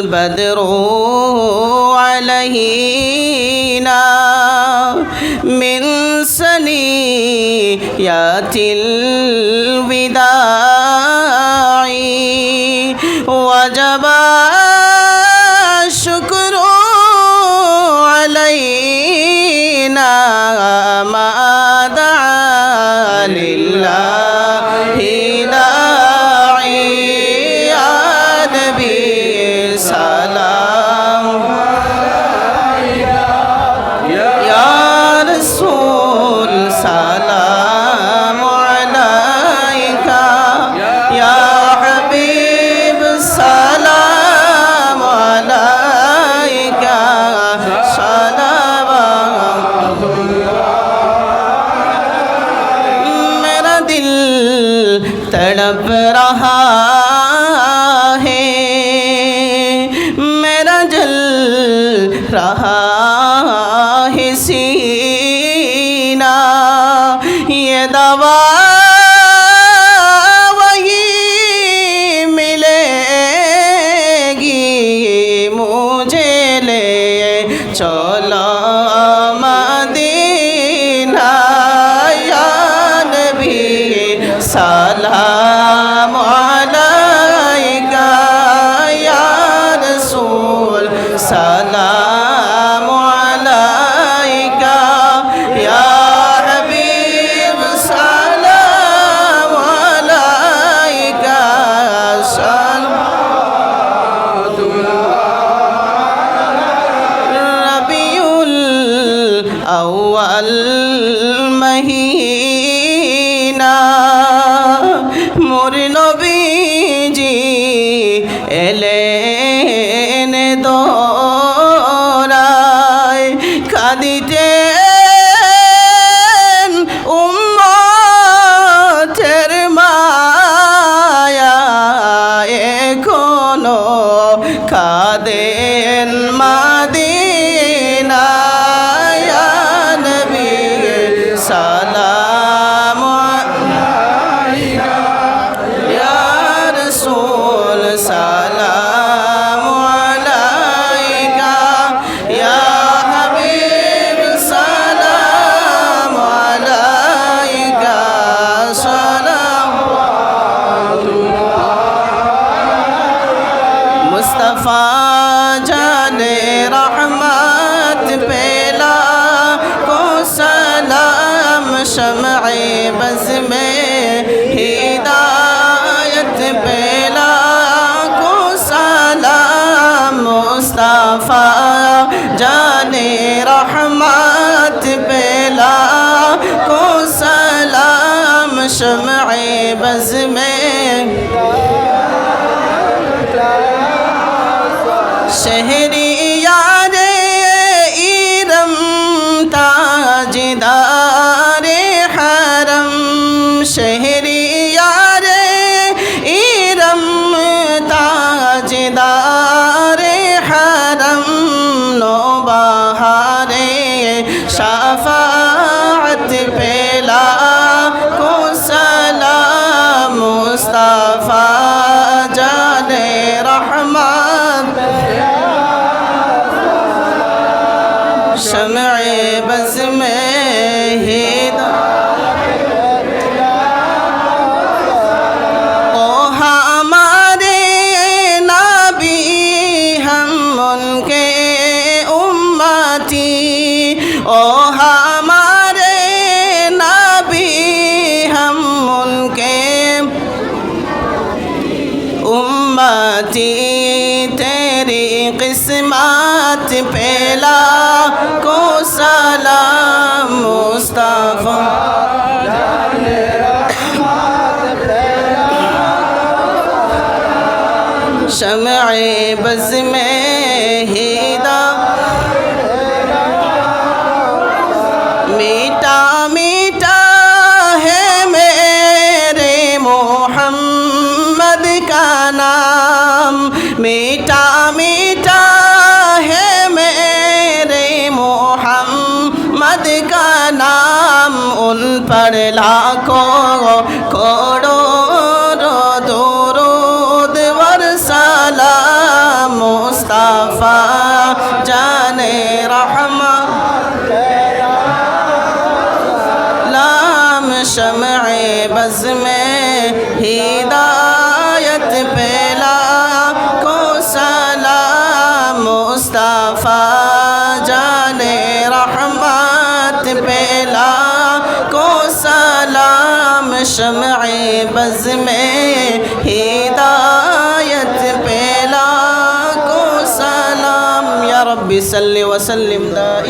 البدر علينا من سنيات الوداع وجب الشكر علينا ما دعا لله داعي يا نبي سلام يا رسول سلام عليك يا حبيب سلام عليك سلام मेरा दिल तड़प रहा है मेरा जल रहा है सीना ये दवा वही मिलेगी मुझे ले चलो मदीना या नबी सलाम अलैका या रसूल सलाम अलैका या हबीब सलाम अलैका रबीउल अव्वल महीना मोर नबीजी एलेन दोराय কাঁদিতেন উম্মতের মায়া এখনো কাঁদেন মদিনা ইয়া নবী সালাম يا رسول سلام عليك يا حبيب سلام عليك سلام मुस्तफ़ा जाने रहमत पेला को सलाम शमए बज़ में हिदायत पेला को सलाम मुस्तफ़ा जाने रहमत पेला को सलाम शमए बज़ में शहरी यारे इरम ताजदारे हरम शहरी यारे इरम ताजदारे हरम नौबहारे शफाअत पेला को सलाम मुस्तफ़ा जाने रहमत शमए बज़ में ओ हमारे नबी हम उनके उम्मती ओ हमारे नबी हम उनके उम्मती तेरी किस्मत पेला को सलाम मुस्तफ़ा शमए बज़ में हिदा मीठा मीठा है मेरे मोहम्मद का नाम मीठा मीठा है मेरे मोहम्मद का नाम उन पर लाखों करोड़ों दुरूद वर सलाम मुस्तफ़ा जाने रहमत लाम शम्ए बज़ में हिदायत पेला को सलाम मुस्तफ़ा जाने रहमत पेला को सलाम शम्ए बज़ में हिदायत पेला को सलाम या रब्बी सल्लि व सल्लिम